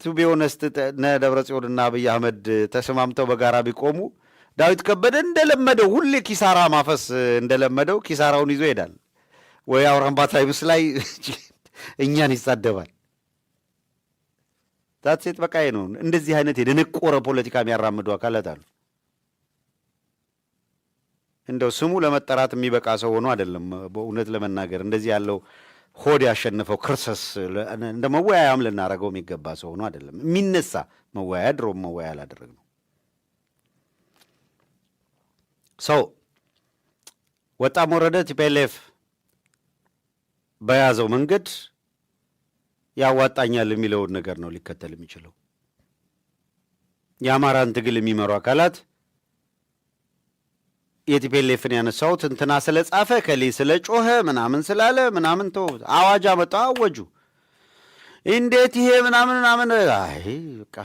ቱ ቢ ኦነስት ደብረጽዮንና አብይ አህመድ ተስማምተው በጋራ ቢቆሙ ዳዊት ከበደ እንደለመደው ሁሌ ኪሳራ ማፈስ እንደለመደው ኪሳራውን ይዞ ይሄዳል። ወይ አውራምባ ታይምስ ላይ እኛን ይሳደባል። ዛትሴት በቃ ነው። እንደዚህ አይነት የደነቆረ ፖለቲካ የሚያራምዱ አካላት አሉ። እንደው ስሙ ለመጠራት የሚበቃ ሰው ሆኖ አይደለም። በእውነት ለመናገር እንደዚህ ያለው ሆድ ያሸነፈው ክርስስ እንደ መወያያም ልናደርገው የሚገባ ሰው ሆኖ አይደለም። የሚነሳ መወያያ ድሮም መወያያ አላደረግነው ሰው ወጣም ወረደ ቲፒኤልኤፍ በያዘው መንገድ ያዋጣኛል የሚለውን ነገር ነው ሊከተል የሚችለው። የአማራን ትግል የሚመሩ አካላት የቲፒኤልኤፍን ያነሳውት እንትና ስለጻፈ ከሌ ስለጮኸ ምናምን ስላለ ምናምን ተው አዋጅ አመጣ አወጁ። እንዴት ይሄ ምናምን አይ በቃ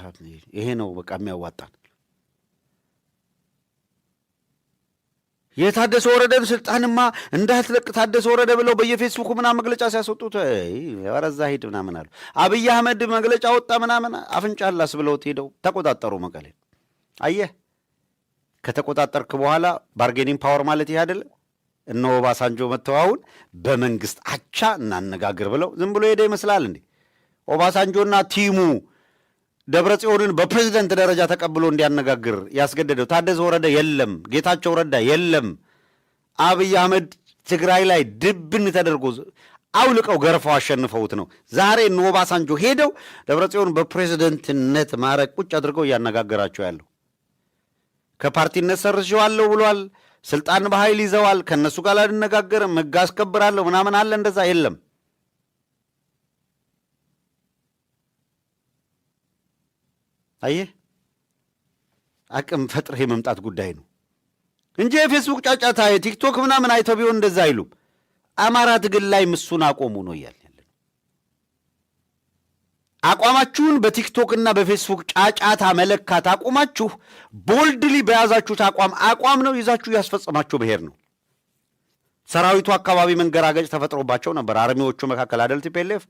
ይሄ ነው በቃ የሚያዋጣን። የታደሰ ወረደን ስልጣንማ እንዳትለቅ ታደሰ ወረደ ብለው በየፌስቡክ ምናምን መግለጫ ሲያስወጡት ወረዛ ሂድ ምናምን አሉ። አብይ አህመድ መግለጫ ወጣ ምናምን አፍንጫላስ ብለውት ሄደው ተቆጣጠሩ መቀሌ። አየህ ከተቆጣጠርክ በኋላ ባርጌኒንግ ፓወር ማለት ይህ አይደለ? እነ ኦባሳንጆ መጥተው አሁን በመንግስት አቻ እናነጋግር ብለው ዝም ብሎ ሄደ ይመስላል እንዴ? ኦባሳንጆና ቲሙ ደብረጽዮንን በፕሬዝደንት ደረጃ ተቀብሎ እንዲያነጋግር ያስገደደው ታደሰ ወረደ የለም፣ ጌታቸው ረዳ የለም። አብይ አህመድ ትግራይ ላይ ድብን ተደርጎ አውልቀው ገርፈው አሸንፈውት ነው ዛሬ እነ ኦባሳንጆ ሄደው ደብረጽዮን በፕሬዝደንትነት ማዕረግ ቁጭ አድርገው እያነጋገራቸው ያለው። ከፓርቲነት ሰርዤዋለሁ ብሏል። ስልጣን በኃይል ይዘዋል። ከእነሱ ጋር አልነጋገርም፣ ሕግ አስከብራለሁ ምናምን አለ። እንደዛ የለም። አየህ አቅም ፈጥረህ የመምጣት ጉዳይ ነው እንጂ የፌስቡክ ጫጫታ የቲክቶክ ምናምን አይተው ቢሆን እንደዛ አይሉም። አማራ ትግል ላይ ምሱን አቆሙ ነው እያልን ያለን። አቋማችሁን በቲክቶክና በፌስቡክ ጫጫታ መለካት አቁማችሁ ቦልድሊ በያዛችሁት አቋም ነው ይዛችሁ ያስፈጸማችሁ ብሔር ነው። ሰራዊቱ አካባቢ መንገራገጭ ተፈጥሮባቸው ነበር። አርሚዎቹ መካከል አደል ቲፒኤልኤፍ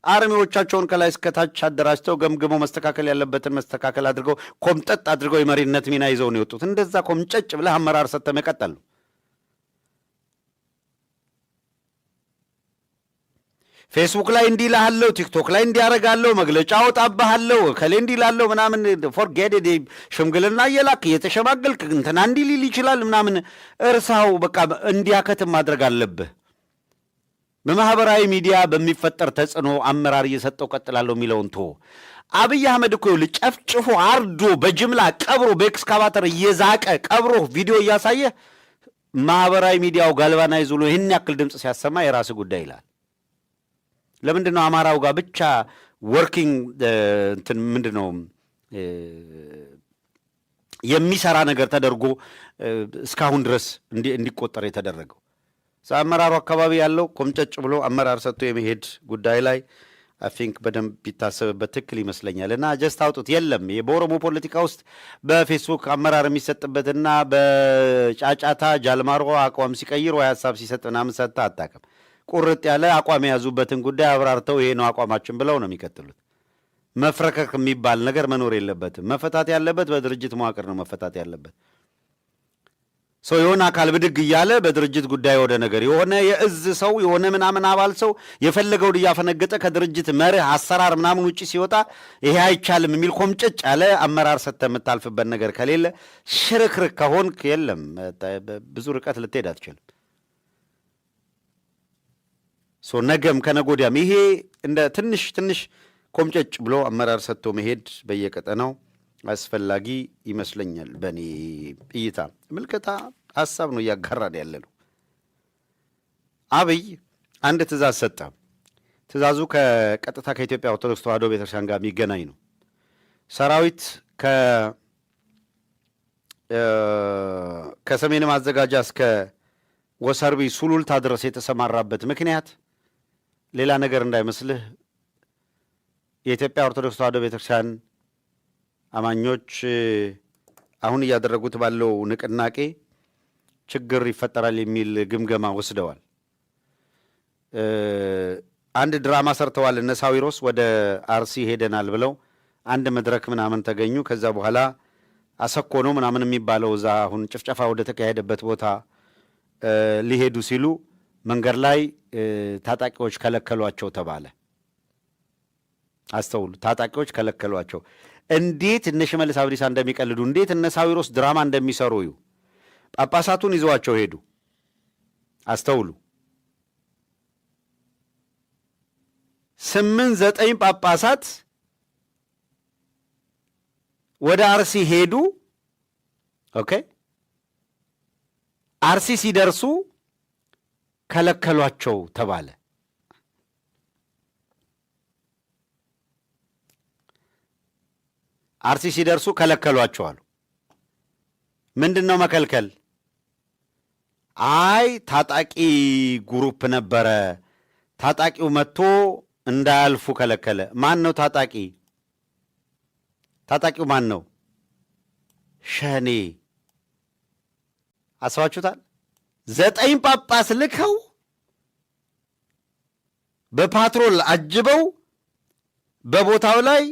አርሚዎቻቸውን ከላይ እስከታች አደራጅተው ገምግመው መስተካከል ያለበትን መስተካከል አድርገው ኮምጠጥ አድርገው የመሪነት ሚና ይዘው ነው የወጡት። እንደዛ ኮምጨጭ ብለህ አመራር ሰጥተህ መቀጠል ነው። ፌስቡክ ላይ እንዲህ እልሃለሁ፣ ቲክቶክ ላይ እንዲህ አደርጋለሁ፣ መግለጫ አወጣብሃለሁ፣ ከሌ እንዲህ እልሃለሁ ምናምን ፎርጌት ሽምግልና እየላክ እየተሸማገልክ እንትና እንዲህ ሊል ይችላል ምናምን እርሳው። በቃ እንዲያከትም ማድረግ አለብህ። በማህበራዊ ሚዲያ በሚፈጠር ተጽዕኖ አመራር እየሰጠው ቀጥላለሁ የሚለውን ቶ አብይ አህመድ እኮ ጨፍጭፎ አርዶ በጅምላ ቀብሮ በኤክስካቫተር እየዛቀ ቀብሮ ቪዲዮ እያሳየ ማህበራዊ ሚዲያው ጋልቫናይዝ ብሎ ይህን ያክል ድምፅ ሲያሰማ የራስ ጉዳይ ይላል። ለምንድን ነው አማራው ጋር ብቻ ወርኪንግ እንትን ምንድን ነው የሚሰራ ነገር ተደርጎ እስካሁን ድረስ እንዲቆጠር የተደረገው? አመራሩ አካባቢ ያለው ኮምጨጭ ብሎ አመራር ሰጥቶ የመሄድ ጉዳይ ላይ አይ ቲንክ በደንብ ቢታሰብበት ትክክል ይመስለኛል። እና ጀስት አውጡት። የለም በኦሮሞ ፖለቲካ ውስጥ በፌስቡክ አመራር የሚሰጥበትና በጫጫታ ጃልማሮ አቋም ሲቀይር ወይ ሀሳብ ሲሰጥ ምናምን ሰጥተህ አታውቅም። ቁርጥ ያለ አቋም የያዙበትን ጉዳይ አብራርተው ይሄ ነው አቋማችን ብለው ነው የሚቀጥሉት። መፍረከክ የሚባል ነገር መኖር የለበትም። መፈታት ያለበት በድርጅት መዋቅር ነው መፈታት ያለበት። ሰው የሆነ አካል ብድግ እያለ በድርጅት ጉዳይ ወደ ነገር የሆነ የእዝ ሰው የሆነ ምናምን አባል ሰው የፈለገውን እያፈነገጠ ከድርጅት መርህ አሰራር ምናምን ውጭ ሲወጣ ይሄ አይቻልም የሚል ኮምጨጭ ያለ አመራር ሰጥተህ የምታልፍበት ነገር ከሌለ ሽርክርክ ከሆንክ የለም ብዙ ርቀት ልትሄድ አትችልም። ነገም ከነጎዲያም ይሄ እንደ ትንሽ ኮምጨጭ ብሎ አመራር ሰጥቶ መሄድ በየቀጠናው አስፈላጊ ይመስለኛል። በእኔ እይታ ምልከታ ሀሳብ ነው እያጋራን ያለ ነው። አብይ አንድ ትእዛዝ ሰጠ። ትእዛዙ ከቀጥታ ከኢትዮጵያ ኦርቶዶክስ ተዋሕዶ ቤተክርስቲያን ጋር የሚገናኝ ነው። ሰራዊት ከሰሜን ማዘጋጃ እስከ ወሰርቢ ሱሉልታ ድረስ የተሰማራበት ምክንያት ሌላ ነገር እንዳይመስልህ የኢትዮጵያ ኦርቶዶክስ ተዋሕዶ ቤተክርስቲያን አማኞች አሁን እያደረጉት ባለው ንቅናቄ ችግር ይፈጠራል የሚል ግምገማ ወስደዋል። አንድ ድራማ ሰርተዋል። እነ ሳዊሮስ ወደ አርሲ ሄደናል ብለው አንድ መድረክ ምናምን ተገኙ። ከዛ በኋላ አሰኮ ነው ምናምን የሚባለው እዛ አሁን ጭፍጨፋ ወደ ተካሄደበት ቦታ ሊሄዱ ሲሉ መንገድ ላይ ታጣቂዎች ከለከሏቸው ተባለ። አስተውሉ፣ ታጣቂዎች ከለከሏቸው። እንዴት እነ ሽመልስ አብዲሳ እንደሚቀልዱ፣ እንዴት እነ ሳዊሮስ ድራማ እንደሚሰሩ እዩ። ጳጳሳቱን ይዘዋቸው ሄዱ። አስተውሉ። 8-9 ጳጳሳት ወደ አርሲ ሄዱ። ኦኬ፣ አርሲ ሲደርሱ ከለከሏቸው ተባለ። አርሲ ሲደርሱ ከለከሏቸው አሉ። ምንድነው መከልከል? አይ ታጣቂ ግሩፕ ነበረ፣ ታጣቂው መጥቶ እንዳያልፉ ከለከለ። ማን ነው ታጣቂ? ታጣቂው ማን ነው? ሸኔ። አስባችሁታል? 9 ጳጳስ ልከው በፓትሮል አጅበው በቦታው ላይ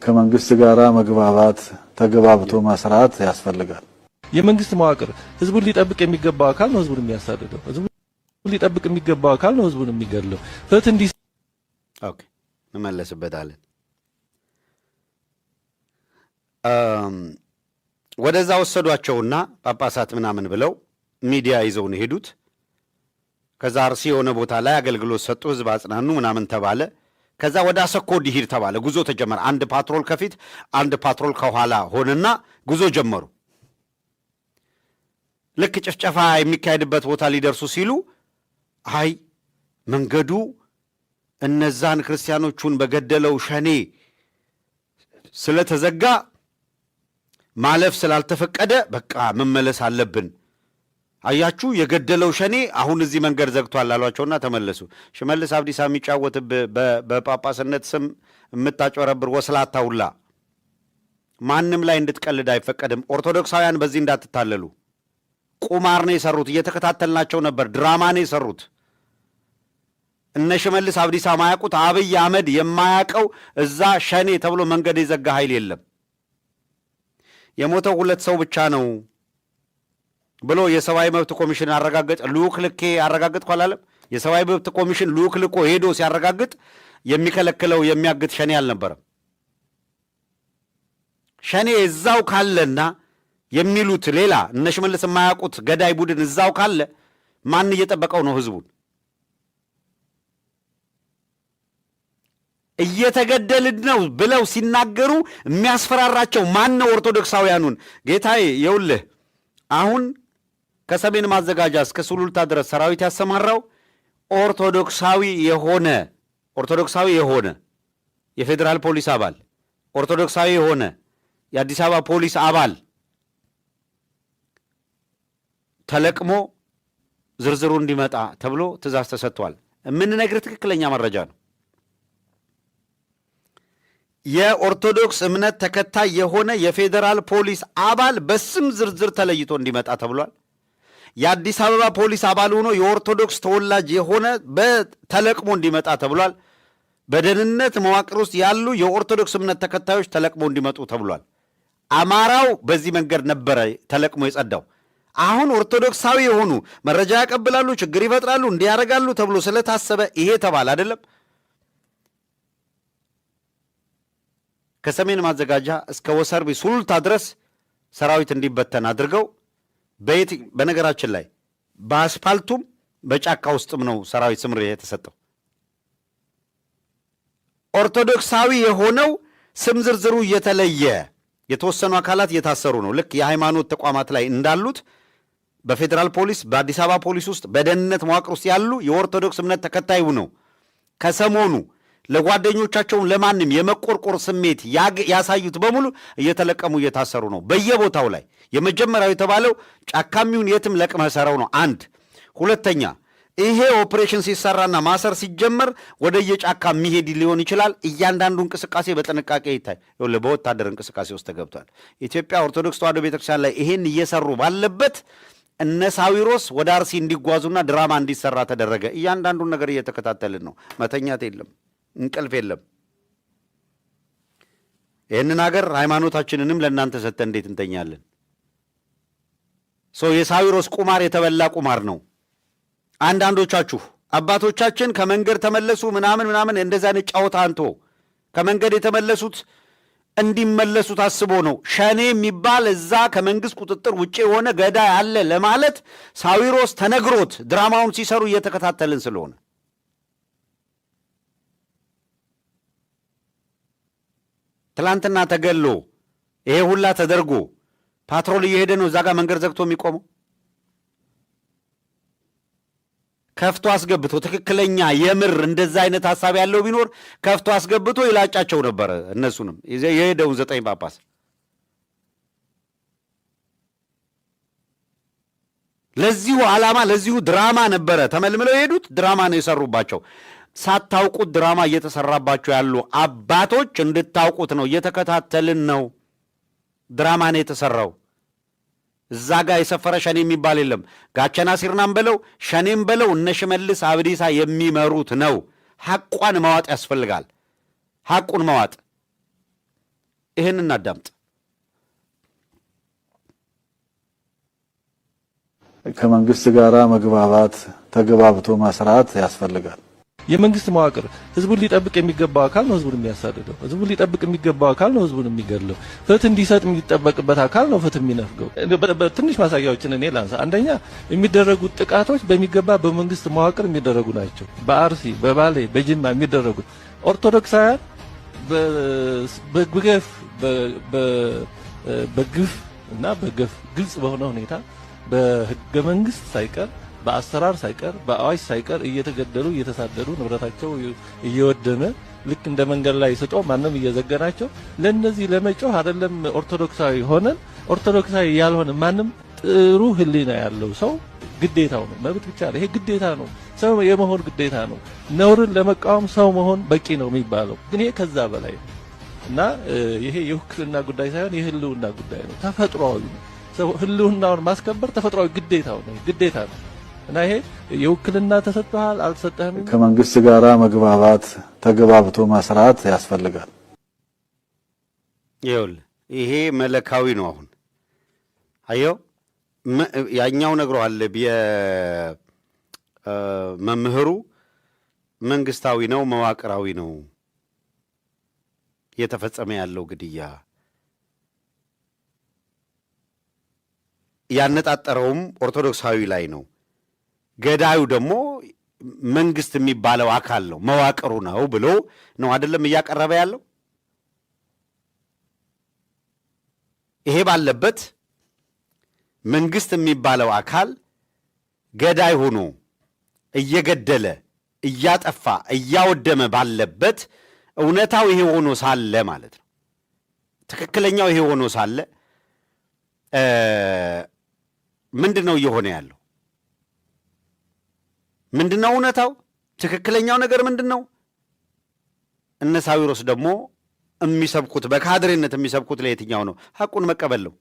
ከመንግስት ጋራ መግባባት ተገባብቶ መስራት ያስፈልጋል። የመንግስት መዋቅር ህዝቡን ሊጠብቅ የሚገባው አካል ነው ህዝቡን የሚያሳድደው። ህዝቡን ሊጠብቅ የሚገባው አካል ነው ህዝቡን የሚገድለው። ፍትህ እንዲ ኦኬ እንመለስበታለን። ወደዛ ወሰዷቸውና ጳጳሳት ምናምን ብለው ሚዲያ ይዘው ነው ሄዱት። ከዛ አርሲ የሆነ ቦታ ላይ አገልግሎት ሰጡ፣ ህዝብ አጽናኑ ምናምን ተባለ። ከዛ ወደ አሰኮ ዲሂድ ተባለ። ጉዞ ተጀመረ። አንድ ፓትሮል ከፊት አንድ ፓትሮል ከኋላ ሆነና ጉዞ ጀመሩ። ልክ ጭፍጨፋ የሚካሄድበት ቦታ ሊደርሱ ሲሉ አይ መንገዱ እነዛን ክርስቲያኖቹን በገደለው ሸኔ ስለተዘጋ ማለፍ ስላልተፈቀደ በቃ መመለስ አለብን። አያችሁ የገደለው ሸኔ አሁን እዚህ መንገድ ዘግቷል አሏቸውና ተመለሱ። ሽመልስ አብዲሳ የሚጫወትብ በጳጳስነት ስም የምታጭበረብር ወስላታ ሁላ ማንም ላይ እንድትቀልድ አይፈቀድም። ኦርቶዶክሳውያን በዚህ እንዳትታለሉ። ቁማር ነው የሰሩት፣ እየተከታተልናቸው ነበር። ድራማ ነው የሰሩት። እነ ሽመልስ አብዲሳ ማያውቁት አብይ አህመድ የማያውቀው እዛ ሸኔ ተብሎ መንገድ የዘጋ ኃይል የለም። የሞተው 2 ሰው ብቻ ነው ብሎ የሰብአዊ መብት ኮሚሽን አረጋገጠ። ልኡክ ልኬ አረጋግጥኩ አላለም? የሰብአዊ መብት ኮሚሽን ልኡክ ልኮ ሄዶ ሲያረጋግጥ የሚከለክለው የሚያግት ሸኔ አልነበረም። ሸኔ እዛው ካለና የሚሉት ሌላ እነ ሽመልስ የማያውቁት ገዳይ ቡድን እዛው ካለ ማን እየጠበቀው ነው? ህዝቡን እየተገደልን ነው ብለው ሲናገሩ የሚያስፈራራቸው ማን ነው? ኦርቶዶክሳውያኑን። ጌታዬ የውልህ አሁን ከሰሜን ማዘጋጃ እስከ ሱሉልታ ድረስ ሰራዊት ያሰማራው ኦርቶዶክሳዊ የሆነ የፌዴራል ፖሊስ አባል፣ ኦርቶዶክሳዊ የሆነ የአዲስ አበባ ፖሊስ አባል ተለቅሞ ዝርዝሩ እንዲመጣ ተብሎ ትእዛዝ ተሰጥቷል። የምንነግር ትክክለኛ መረጃ ነው። የኦርቶዶክስ እምነት ተከታይ የሆነ የፌዴራል ፖሊስ አባል በስም ዝርዝር ተለይቶ እንዲመጣ ተብሏል። የአዲስ አበባ ፖሊስ አባል ሆኖ የኦርቶዶክስ ተወላጅ የሆነ በተለቅሞ እንዲመጣ ተብሏል። በደህንነት መዋቅር ውስጥ ያሉ የኦርቶዶክስ እምነት ተከታዮች ተለቅሞ እንዲመጡ ተብሏል። አማራው በዚህ መንገድ ነበረ ተለቅሞ የጸዳው። አሁን ኦርቶዶክሳዊ የሆኑ መረጃ ያቀብላሉ፣ ችግር ይፈጥራሉ፣ እንዲያረጋሉ ተብሎ ስለታሰበ ይሄ ተባለ አይደለም። ከሰሜን ማዘጋጃ እስከ ወሰርቢ ሱሉልታ ድረስ ሰራዊት እንዲበተን አድርገው በነገራችን ላይ በአስፓልቱም በጫካ ውስጥም ነው ሰራዊት ስምሪት የተሰጠው። ኦርቶዶክሳዊ የሆነው ስም ዝርዝሩ እየተለየ የተወሰኑ አካላት እየታሰሩ ነው። ልክ የሃይማኖት ተቋማት ላይ እንዳሉት በፌዴራል ፖሊስ፣ በአዲስ አበባ ፖሊስ ውስጥ በደህንነት መዋቅር ውስጥ ያሉ የኦርቶዶክስ እምነት ተከታይ ነው ከሰሞኑ ለጓደኞቻቸውን ለማንም የመቆርቆር ስሜት ያሳዩት በሙሉ እየተለቀሙ እየታሰሩ ነው በየቦታው ላይ። የመጀመሪያው የተባለው ጫካሚውን የትም ለቅመህ ሰረው ነው። አንድ ሁለተኛ፣ ይሄ ኦፕሬሽን ሲሰራና ማሰር ሲጀመር ወደ የጫካ የሚሄድ ሊሆን ይችላል። እያንዳንዱ እንቅስቃሴ በጥንቃቄ ይታይ። በወታደር እንቅስቃሴ ውስጥ ተገብቷል። ኢትዮጵያ ኦርቶዶክስ ተዋሕዶ ቤተክርስቲያን ላይ ይሄን እየሰሩ ባለበት እነ ሳዊሮስ ወደ አርሲ እንዲጓዙና ድራማ እንዲሰራ ተደረገ። እያንዳንዱን ነገር እየተከታተልን ነው። መተኛት የለም፣ እንቅልፍ የለም። ይህንን ሀገር ሃይማኖታችንንም ለእናንተ ሰጥተን እንዴት እንተኛለን? የሳዊሮስ ቁማር የተበላ ቁማር ነው። አንዳንዶቻችሁ አባቶቻችን ከመንገድ ተመለሱ ምናምን እንደዛ አይነት ጫወታ አንቶ ከመንገድ የተመለሱት እንዲመለሱ ታስቦ ነው። ሸኔ የሚባል እዛ ከመንግስት ቁጥጥር ውጭ የሆነ ገዳይ አለ ለማለት ሳዊሮስ ተነግሮት ድራማውን ሲሰሩ እየተከታተልን ስለሆነ ትላንትና ተገሎ ይሄ ሁላ ተደርጎ ፓትሮል እየሄደ ነው እዛ ጋር መንገድ ዘግቶ የሚቆመው። ከፍቶ አስገብቶ ትክክለኛ የምር እንደዛ አይነት ሐሳብ ያለው ቢኖር ከፍቶ አስገብቶ ይላጫቸው ነበር። እነሱንም የሄደውን 9 ጳጳስ ለዚሁ ዓላማ ለዚሁ ድራማ ነበረ ተመልምለው የሄዱት። ድራማ ነው የሰሩባቸው። ሳታውቁት ድራማ እየተሰራባቸው ያሉ አባቶች እንድታውቁት ነው። እየተከታተልን ነው። ድራማ ነው የተሰራው። እዛ ጋር የሰፈረ ሸኔ የሚባል የለም። ጋቸና ሲርናም በለው ሸኔም በለው እነ ሽመልስ አብዲሳ የሚመሩት ነው። ሐቋን ማዋጥ ያስፈልጋል። ሐቁን ማዋጥ። ይህን እናዳምጥ። ከመንግስት ጋራ መግባባት ተግባብቶ መስራት ያስፈልጋል። የመንግስት መዋቅር ህዝቡን ሊጠብቅ የሚገባው አካል ነው ህዝቡን የሚያሳድደው። ህዝቡን ሊጠብቅ የሚገባው አካል ነው ህዝቡን የሚገድለው። ፍትህ እንዲሰጥ የሚጠበቅበት አካል ነው ፍትህ የሚነፍገው። ትንሽ ማሳያዎችን እኔ ላንሳ። አንደኛ የሚደረጉት ጥቃቶች በሚገባ በመንግስት መዋቅር የሚደረጉ ናቸው። በአርሲ፣ በባሌ፣ በጅማ የሚደረጉት ኦርቶዶክሳውያን በግፍ እና በገፍ ግልጽ በሆነ ሁኔታ በህገ መንግስት ሳይቀር በአሰራር ሳይቀር በአዋጅ ሳይቀር እየተገደሉ እየተሳደዱ ንብረታቸው እየወደመ ልክ እንደ መንገድ ላይ ስጦ ማንም እየዘገናቸው ለነዚህ ለመጮህ አይደለም ኦርቶዶክሳዊ ሆነን ኦርቶዶክሳዊ ያልሆነ ማንም ጥሩ ህሊና ያለው ሰው ግዴታው ነው። መብት ብቻ ነው፣ ይሄ ግዴታ ነው። ሰው የመሆን ግዴታ ነው። ነውርን ለመቃወም ሰው መሆን በቂ ነው የሚባለው ግን ይሄ ከዛ በላይ ነው እና ይሄ የውክልና ጉዳይ ሳይሆን የህልውና ጉዳይ ነው። ተፈጥሯዊ ነው። ሰው ህልውናውን ማስከበር ተፈጥሯዊ ግዴታው ነው፣ ግዴታ ነው። እና ይሄ የውክልና ተሰጥቷል አልተሰጠህም። ከመንግስት ጋራ መግባባት ተግባብቶ መስራት ያስፈልጋል። ይሄ መለካዊ ነው። አሁን አየው ያኛው ነግሯል። መምህሩ መንግስታዊ ነው መዋቅራዊ ነው የተፈጸመ ያለው ግድያ። ያነጣጠረውም ኦርቶዶክሳዊ ላይ ነው። ገዳዩ ደግሞ መንግስት የሚባለው አካል ነው መዋቅሩ ነው ብሎ ነው አይደለም እያቀረበ ያለው። ይሄ ባለበት መንግስት የሚባለው አካል ገዳይ ሆኖ እየገደለ እያጠፋ እያወደመ ባለበት እውነታው ይሄ ሆኖ ሳለ ማለት ነው፣ ትክክለኛው ይሄ ሆኖ ሳለ ምንድን ነው እየሆነ ያለው? ምንድነው እውነታው? ትክክለኛው ነገር ምንድነው? እነ ሳዊሮስ ደግሞ የሚሰብኩት በካድሬነት የሚሰብኩት ለየትኛው ነው? ሐቁን መቀበል ነው።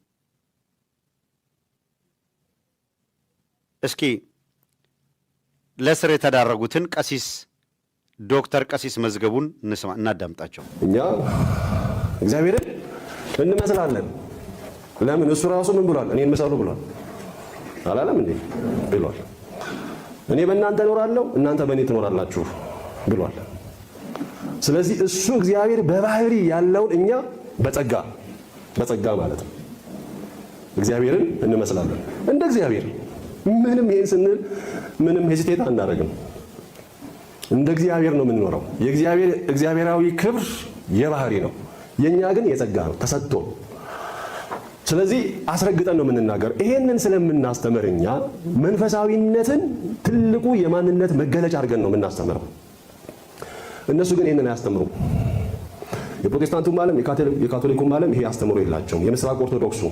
እስኪ ለስር የተዳረጉትን ዶክተር ቀሲስ መዝገቡን እናዳምጣቸው። እኛ እግዚአብሔርን እንመስላለን። ለምን? እሱ ራሱ ምን ብሏል? እኔን ምሰሉ ብሏል። አላለም እንዴ? ብሏል። እኔ በእናንተ እኖራለሁ እናንተ በእኔ ትኖራላችሁ ብሏል። ስለዚህ እሱ እግዚአብሔር በባህሪ ያለውን እኛ በጸጋ ማለት ነው እግዚአብሔርን እንመስላለን እንደ እግዚአብሔር። ምንም ይሄን ስንል ምንም ሄዚቴት አናደርግም። እንደ እግዚአብሔር ነው የምንኖረው። እግዚአብሔራዊ ክብር የባህሪ ነው፣ የኛ ግን የጸጋ ነው ተሰጥቶ። ስለዚህ አስረግጠን ነው የምንናገር። ይሄንን ስለምናስተምር እኛ መንፈሳዊነትን ትልቁ የማንነት መገለጫ አድርገን ነው የምናስተምረው። እነሱ ግን ይሄንን አያስተምሩም። የፕሮቴስታንቱም ዓለም የካቶሊኩም ዓለም ይሄ አስተምሮ የላቸውም። የምስራቅ ኦርቶዶክሱ፣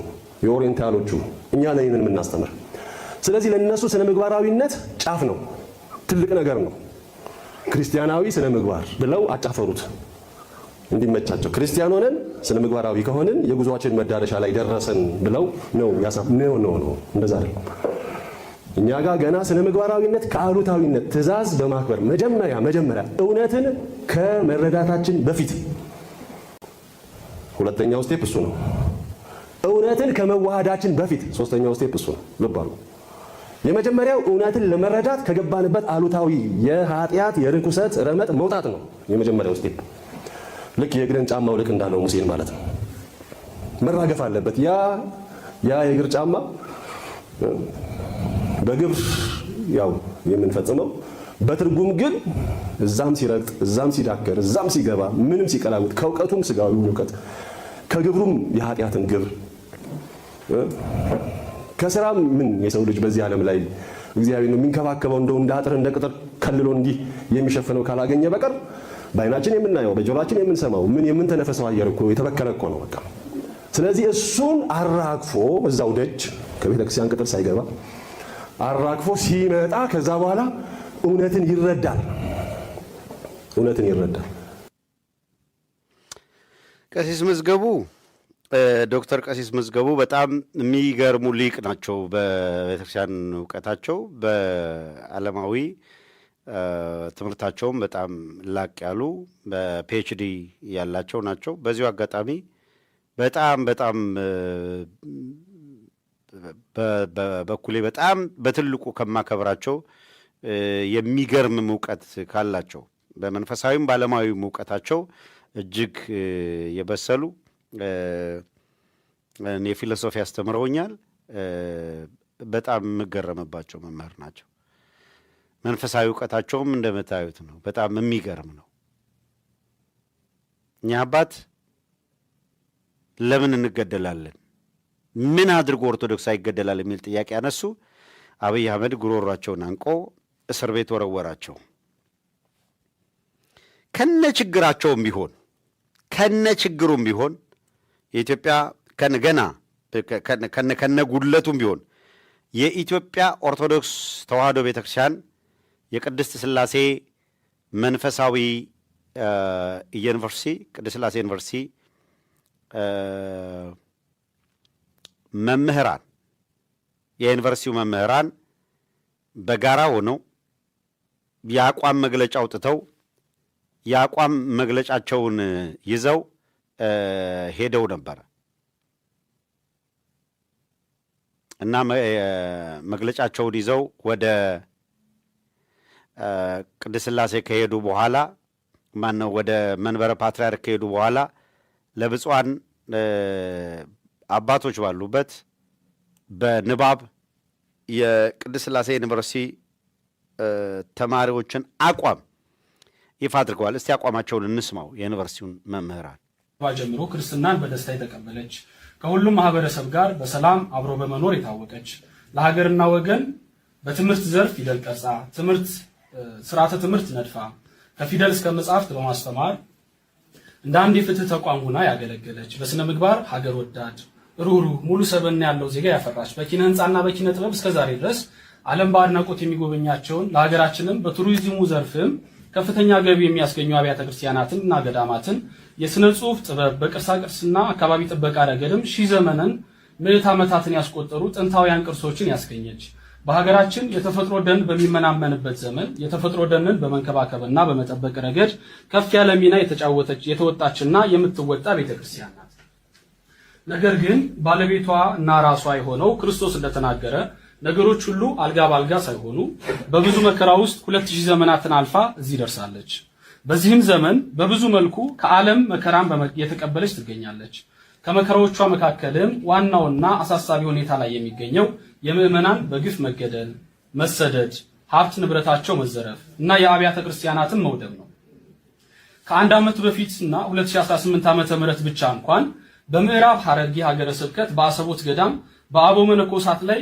የኦሪየንታሎቹ፣ እኛ ላይ ይሄንን የምናስተምር። ስለዚህ ለነሱ ስነ ምግባራዊነት ጫፍ ነው፣ ትልቅ ነገር ነው። ክርስቲያናዊ ስነ ምግባር ብለው አጫፈሩት እንዲመቻቸው። ክርስቲያን ሆነን ስነ ምግባራዊ ከሆንን የጉዟችን መዳረሻ ላይ ደረሰን ብለው ነው ነው እንደዛ አይደለም። እኛ ጋር ገና ስነ ምግባራዊነት ከአሉታዊነት ትእዛዝ በማክበር መጀመሪያ እውነትን ከመረዳታችን በፊት ሁለተኛው ስቴፕ እሱ ነው። እውነትን ከመዋሃዳችን በፊት ሶስተኛው ስቴፕ እሱ ነው። ልብ አድርጉ። የመጀመሪያው እውነትን ለመረዳት ከገባንበት አሉታዊ የኃጢአት የርኩሰት ረመጥ መውጣት ነው የመጀመሪያው ስቴፕ። ልክ የእግርን ጫማ አውልቅ እንዳለው ሙሴን ማለት ነው። መራገፍ አለበት ያ የእግር ጫማ በግብር ያው የምንፈጽመው በትርጉም ግን እዛም ሲረግጥ እዛም ሲዳከር እዛም ሲገባ ምንም ሲቀላውጥ ከእውቀቱም ስጋዊ እውቀት ከግብሩም የኃጢአትን ግብር ከስራም ምን የሰው ልጅ በዚህ ዓለም ላይ እግዚአብሔር ነው የሚንከባከበው እንደው እንደ አጥር እንደ ቅጥር ከልሎ እንዲህ የሚሸፍነው ካላገኘ በቀር በዓይናችን የምናየው በጆሮአችን የምንሰማው ምን የምንተነፈሰው አየር እኮ የተበከለ እኮ ነው በቃ። ስለዚህ እሱን አራግፎ እዛው ደጅ ከቤተ ክርስቲያን ቅጥር ሳይገባ አራግፎ ሲመጣ ከዛ በኋላ እውነትን ይረዳል። እውነትን ይረዳል። ቀሲስ መዝገቡ ዶክተር ቀሲስ መዝገቡ በጣም የሚገርሙ ሊቅ ናቸው። በቤተክርስቲያን እውቀታቸው በዓለማዊ ትምህርታቸውም በጣም ላቅ ያሉ በፒኤችዲ ያላቸው ናቸው። በዚሁ አጋጣሚ በጣም በበኩሌ በጣም በትልቁ ከማከብራቸው የሚገርም እውቀት ካላቸው በመንፈሳዊም በዓለማዊም እውቀታቸው እጅግ የበሰሉ እኔ ፊሎሶፊ አስተምረውኛል። በጣም የምገረምባቸው መምህር ናቸው። መንፈሳዊ እውቀታቸውም እንደምታዩት ነው። በጣም የሚገርም ነው። እኛ አባት ለምን እንገደላለን? ምን አድርጎ ኦርቶዶክስ አይገደላል የሚል ጥያቄ ያነሱ። አብይ አህመድ ጉሮሯቸውን አንቆ እስር ቤት ወረወራቸው። ከነ ችግሩም ቢሆን የኢትዮጵያ ከነ ጉድለቱም ቢሆን የኢትዮጵያ ኦርቶዶክስ ተዋሕዶ ቤተክርስቲያን የቅድስት ሥላሴ መንፈሳዊ ዩኒቨርሲቲ ቅድስት ሥላሴ ዩኒቨርሲቲ መምህራን የዩኒቨርሲቲው መምህራን በጋራ ሆነው የአቋም መግለጫ አውጥተው የአቋም መግለጫቸውን ይዘው ሄደው ነበረ እና መግለጫቸውን ይዘው ወደ ቅድስት ሥላሴ ከሄዱ በኋላ ወደ መንበረ ፓትርያርክ ከሄዱ በኋላ ለብፁዓን አባቶች ባሉበት በንባብ የቅድስት ሥላሴ ዩኒቨርሲቲ ተማሪዎችን አቋም ይፋ አድርገዋል። እስቲ አቋማቸውን እንስማው። የዩኒቨርሲቲውን መምህራን ጀምሮ ክርስትናን በደስታ የተቀበለች ከሁሉም ማህበረሰብ ጋር በሰላም አብሮ በመኖር የታወቀች ለሀገርና ወገን በትምህርት ዘርፍ ፊደል ቀርጻ ስርዓተ ትምህርት ነድፋ ከፊደል እስከ መጻሕፍት በማስተማር እንደ አንድ የፍትህ ተቋም ሆና ያገለገለች በስነ ምግባር ሀገር ወዳድ ሩህሩህ ሙሉ ሰብዕና ያለው ዜጋ ያፈራች በኪነ ህንጻና በኪነ ጥበብ እስከዛሬ ድረስ ዓለም በአድናቆት የሚጎበኛቸውን ለሀገራችንም በቱሪዝሙ ዘርፍም ከፍተኛ ገቢ የሚያስገኙ አብያተ ክርስቲያናትንና ገዳማትን የስነ ጽሑፍ ጥበብ በቅርሳቅርስና አካባቢ ጥበቃ ረገድም ሺህ ዘመንን ምዕት ዓመታትን ያስቆጠሩ ጥንታውያን ቅርሶችን ያስገኘች በሀገራችን የተፈጥሮ ደን በሚመናመንበት ዘመን የተፈጥሮ ደንን በመንከባከብና በመጠበቅ ረገድ ከፍ ያለ ሚና የተወጣችና የምትወጣ ቤተክርስቲያን ናት። ነገር ግን ባለቤቷ እና ራሷ የሆነው ክርስቶስ እንደተናገረ ነገሮች ሁሉ አልጋ ባልጋ ሳይሆኑ በብዙ መከራ ውስጥ 2000 ዘመናትን አልፋ እዚህ ደርሳለች። በዚህም ዘመን በብዙ መልኩ ከዓለም መከራን የተቀበለች ትገኛለች። ከመከራዎቿ መካከልም ዋናውና አሳሳቢ ሁኔታ ላይ የሚገኘው የምዕመናን በግፍ መገደል፣ መሰደድ፣ ሀብት ንብረታቸው መዘረፍ እና የአብያተ ክርስቲያናትን መውደም ነው። ከአንድ ዓመት በፊትና 2018 ዓመተ ምህረት ብቻ እንኳን በምዕራብ ሐረርጌ ሀገረ ስብከት በአሰቦት ገዳም በአበው መነኮሳት ላይ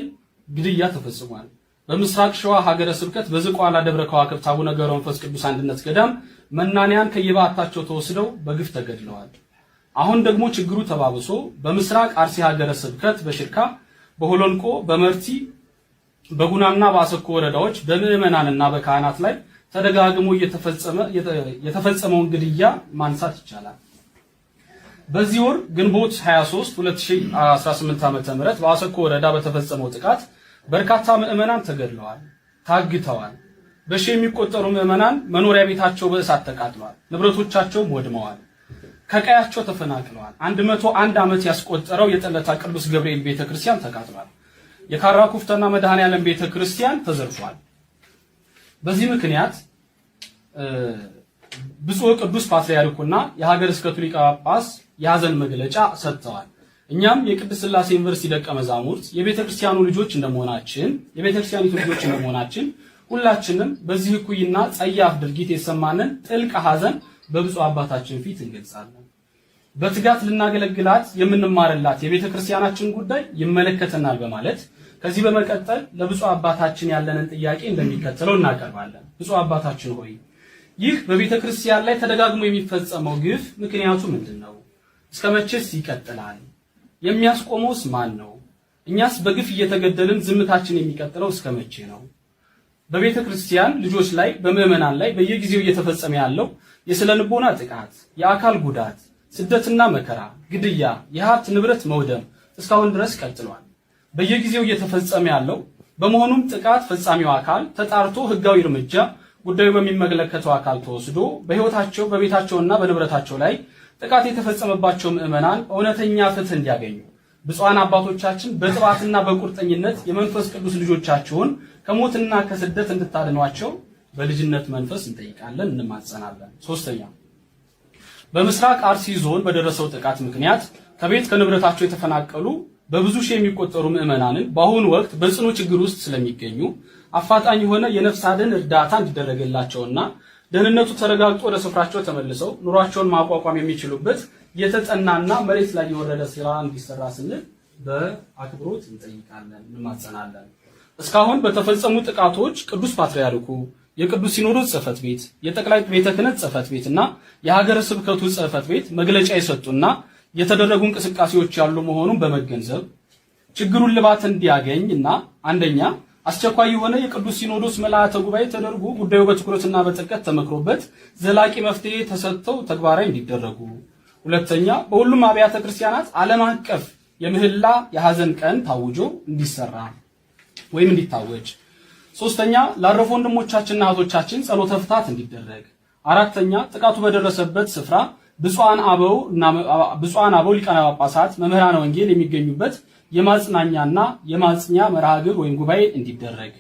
ግድያ ተፈጽሟል። በምስራቅ ሸዋ ሀገረ ስብከት በዝቋላ ደብረ ከዋክብት አቡነ ገብረ መንፈስ ቅዱስ አንድነት ገዳም መናንያን ከየባታቸው ተወስደው በግፍ ተገድለዋል። አሁን ደግሞ ችግሩ ተባብሶ በምስራቅ አርሲ ሀገረ ስብከት በሽርካ፣ በሆሎንቆ፣ በመርቲ፣ በጉናና በአሰኮ ወረዳዎች በምዕመናንና በካህናት ላይ ተደጋግሞ የተፈጸመውን ግድያ ማንሳት ይቻላል። በዚህ ወር ግንቦት 23 2018 ዓ.ም በአሰኮ ወረዳ በተፈጸመው ጥቃት በርካታ ምዕመናን ተገድለዋል፣ ታግተዋል። በሺ የሚቆጠሩ ምዕመናን መኖሪያ ቤታቸው በእሳት ተቃጥሏል፣ ንብረቶቻቸውም ወድመዋል። ከቀያቸው ተፈናቅለዋል። 101 ዓመት ያስቆጠረው የጠለታ ቅዱስ ገብርኤል ቤተክርስቲያን ተቃጥሏል። የካራ ኩፍተና መድኃኔዓለም ቤተክርስቲያን ተዘርፏል። በዚህ ምክንያት ብፁዕ ቅዱስ ፓትርያርኩና የሀገረ ስብከቱ ሊቀ ጳጳስ የሐዘን መግለጫ ሰጥተዋል። እኛም የቅድስት ሥላሴ ዩኒቨርሲቲ ደቀ መዛሙርት የቤተክርስቲያኑ ልጆች እንደመሆናችን የቤተክርስቲያኒቱ ልጆች እንደመሆናችን ሁላችንም በዚህ እኩይና ጸያፍ ድርጊት የተሰማንን ጥልቅ ሐዘን በብፁዕ አባታችን ፊት እንገልጻለን። በትጋት ልናገለግላት የምንማርላት የቤተክርስቲያናችን ጉዳይ ይመለከተናል በማለት ከዚህ በመቀጠል ለብፁዕ አባታችን ያለንን ጥያቄ እንደሚከተለው እናቀርባለን። ብፁዕ አባታችን ሆይ ይህ በቤተክርስቲያን ላይ ተደጋግሞ የሚፈጸመው ግፍ ምክንያቱ ምንድነው? እስከ መቼስ ይቀጥላል? የሚያስቆመውስ ማን ነው? እኛስ በግፍ እየተገደልን ዝምታችን የሚቀጥለው እስከ መቼ ነው? በቤተክርስቲያን ልጆች ላይ በምዕመናን ላይ በየጊዜው እየተፈጸመ ያለው የስነ ልቦና ጥቃት፣ የአካል ጉዳት፣ ስደትና መከራ፣ ግድያ፣ የሀብት ንብረት መውደም እስካሁን ድረስ ቀጥሏል። በየጊዜው እየተፈጸመ ያለው በመሆኑም ጥቃት ፈጻሚው አካል ተጣርቶ ህጋዊ እርምጃ ጉዳዩ በሚመለከተው አካል ተወስዶ በህይወታቸው በቤታቸውና በንብረታቸው ላይ ጥቃት የተፈጸመባቸው ምዕመናን እውነተኛ ፍትህ እንዲያገኙ ብፁዓን አባቶቻችን በጥባትና በቁርጠኝነት የመንፈስ ቅዱስ ልጆቻቸውን ከሞትና ከስደት እንድታድኗቸው በልጅነት መንፈስ እንጠይቃለን፣ እንማጸናለን። ሶስተኛ በምስራቅ አርሲ ዞን በደረሰው ጥቃት ምክንያት ከቤት ከንብረታቸው የተፈናቀሉ በብዙ ሺህ የሚቆጠሩ ምዕመናንን በአሁኑ ወቅት በጽኑ ችግር ውስጥ ስለሚገኙ አፋጣኝ የሆነ የነፍስ አድን እርዳታ እንዲደረግላቸውና ደህንነቱ ተረጋግጦ ወደ ስፍራቸው ተመልሰው ኑሯቸውን ማቋቋም የሚችሉበት የተጠናና መሬት ላይ የወረደ ስራ እንዲሰራ ስንል በአክብሮት እንጠይቃለን፣ እንማጸናለን። እስካሁን በተፈጸሙ ጥቃቶች ቅዱስ ፓትርያርኩ፣ የቅዱስ ሲኖዶስ ጽሕፈት ቤት፣ የጠቅላይ ቤተ ክህነት ጽሕፈት ቤትና የሀገረ ስብከቱ ጽሕፈት ቤት መግለጫ የሰጡና የተደረጉ እንቅስቃሴዎች ያሉ መሆኑን በመገንዘብ ችግሩን ልባት እንዲያገኝና አንደኛ አስቸኳይ የሆነ የቅዱስ ሲኖዶስ ምልዓተ ጉባኤ ተደርጎ ጉዳዩ በትኩረትና በጥልቀት ተመክሮበት ዘላቂ መፍትሄ ተሰጥተው ተግባራዊ እንዲደረጉ፣ ሁለተኛ በሁሉም አብያተ ክርስቲያናት ዓለም አቀፍ የምህላ የሐዘን ቀን ታውጆ እንዲሰራ ወይም እንዲታወጅ፣ ሶስተኛ ላረፉ ወንድሞቻችንና እህቶቻችን ጸሎተ ፍትሐት እንዲደረግ፣ አራተኛ ጥቃቱ በደረሰበት ስፍራ ብፁዓን አበው ሊቃነ ጳጳሳት መምህራነ ወንጌል የሚገኙበት የማጽናኛና የማጽኛ መርሃ ግብር ወይም ጉባኤ እንዲደረግ፣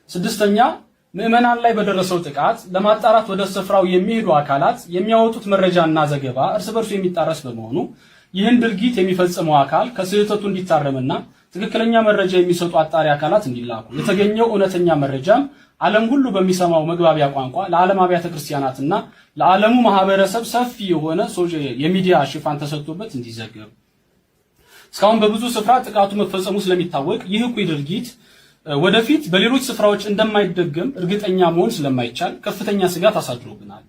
ስድስተኛ ምዕመናን ላይ በደረሰው ጥቃት ለማጣራት ወደ ስፍራው የሚሄዱ አካላት የሚያወጡት መረጃና ዘገባ እርስ በርሱ የሚጣረስ በመሆኑ ይህን ድርጊት የሚፈጽመው አካል ከስህተቱ እንዲታረምና ትክክለኛ መረጃ የሚሰጡ አጣሪ አካላት እንዲላኩ፣ የተገኘው እውነተኛ መረጃም ዓለም ሁሉ በሚሰማው መግባቢያ ቋንቋ ለዓለም አብያተ ክርስቲያናትና ለዓለሙ ማህበረሰብ ሰፊ የሆነ የሚዲያ ሽፋን ተሰጥቶበት እንዲዘገብ፣ እስካሁን በብዙ ስፍራ ጥቃቱ መፈጸሙ ስለሚታወቅ ይህ እኩይ ድርጊት ወደፊት በሌሎች ስፍራዎች እንደማይደገም እርግጠኛ መሆን ስለማይቻል ከፍተኛ ስጋት አሳድሮብናል።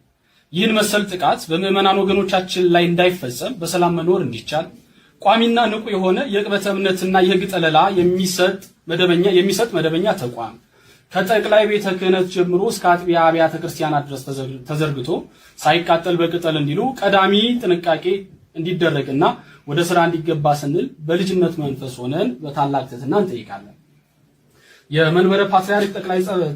ይህን መሰል ጥቃት በምዕመናን ወገኖቻችን ላይ እንዳይፈጸም በሰላም መኖር እንዲቻል ቋሚና ንቁ የሆነ የቅበተ እምነትና የህግ ጠለላ የሚሰጥ መደበኛ ተቋም ከጠቅላይ ቤተ ክህነት ጀምሮ እስከ አጥቢያ አብያተ ክርስቲያናት ድረስ ተዘርግቶ ሳይቃጠል በቅጠል እንዲሉ ቀዳሚ ጥንቃቄ እንዲደረግና ወደ ስራ እንዲገባ ስንል በልጅነት መንፈስ ሆነን በታላቅ ትሕትና እንጠይቃለን። የመንበረ ፓትርያርክ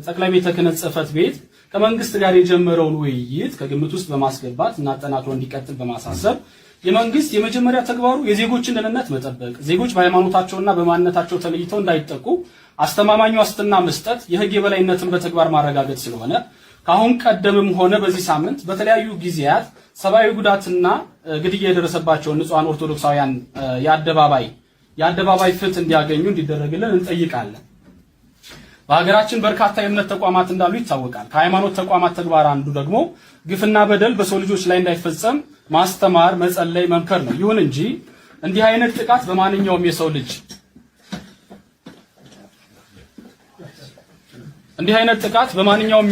ጠቅላይ ቤተ ክህነት ጽሕፈት ቤት ከመንግስት ጋር የጀመረውን ውይይት ከግምት ውስጥ በማስገባት እና አጠናክሮ እንዲቀጥል በማሳሰብ የመንግስት የመጀመሪያ ተግባሩ የዜጎችን ደህንነት መጠበቅ፣ ዜጎች በሃይማኖታቸውና በማንነታቸው ተለይተው እንዳይጠቁ አስተማማኝ ዋስትና መስጠት፣ የህግ የበላይነትን በተግባር ማረጋገጥ ስለሆነ ከአሁን ቀደምም ሆነ በዚህ ሳምንት በተለያዩ ጊዜያት ሰብአዊ ጉዳትና ግድያ የደረሰባቸውን ንጹሃን ኦርቶዶክሳውያን የአደባባይ ፍትህ እንዲያገኙ እንዲደረግልን እንጠይቃለን። በሀገራችን በርካታ የእምነት ተቋማት እንዳሉ ይታወቃል። ከሃይማኖት ተቋማት ተግባር አንዱ ደግሞ ግፍና በደል በሰው ልጆች ላይ እንዳይፈጸም ማስተማር፣ መጸለይ፣ መምከር ነው። ይሁን እንጂ እንዲህ አይነት ጥቃት በማንኛውም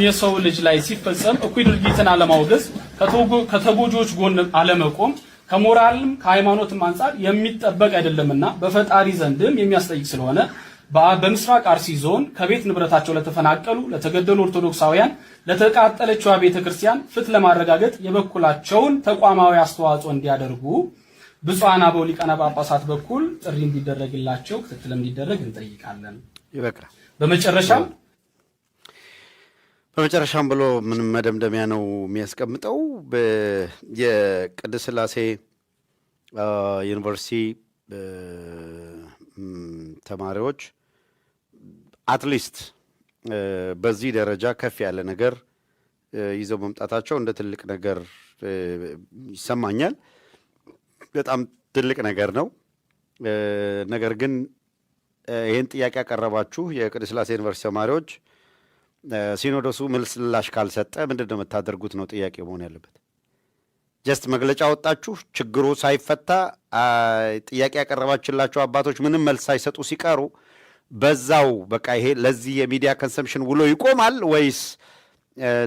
የሰው ልጅ ላይ ሲፈጸም እኩይ ድርጊትን አለማውገዝ፣ ከተጎጂዎች ጎን አለመቆም ከሞራልም ከሃይማኖትም አንጻር የሚጠበቅ አይደለምና በፈጣሪ ዘንድም የሚያስጠይቅ ስለሆነ በምስራቅ አርሲ ዞን ከቤት ንብረታቸው ለተፈናቀሉ ለተገደሉ ኦርቶዶክሳውያን ለተቃጠለችው ቤተክርስቲያን ፍትህ ለማረጋገጥ የበኩላቸውን ተቋማዊ አስተዋጽኦ እንዲያደርጉ ብፁዓን አበው ሊቃነ ጳጳሳት በኩል ጥሪ እንዲደረግላቸው ክትትል እንዲደረግ እንጠይቃለን። ይበቃል። በመጨረሻም በመጨረሻም ብሎ ምንም መደምደሚያ ነው የሚያስቀምጠው። የቅድስት ሥላሴ ዩኒቨርሲቲ ተማሪዎች አትሊስት በዚህ ደረጃ ከፍ ያለ ነገር ይዘው መምጣታቸው እንደ ትልቅ ነገር ይሰማኛል። በጣም ትልቅ ነገር ነው። ነገር ግን ይህን ጥያቄ ያቀረባችሁ የቅድስት ሥላሴ ዩኒቨርሲቲ ተማሪዎች ሲኖዶሱ ምላሽ ካልሰጠ ምንድን ነው የምታደርጉት ነው ጥያቄ መሆን ያለበት። ጀስት መግለጫ ወጣችሁ፣ ችግሩ ሳይፈታ ጥያቄ ያቀረባችላቸው አባቶች ምንም መልስ ሳይሰጡ ሲቀሩ በዛው በቃ ይሄ ለዚህ የሚዲያ ኮንሰምፕሽን ውሎ ይቆማል ወይስ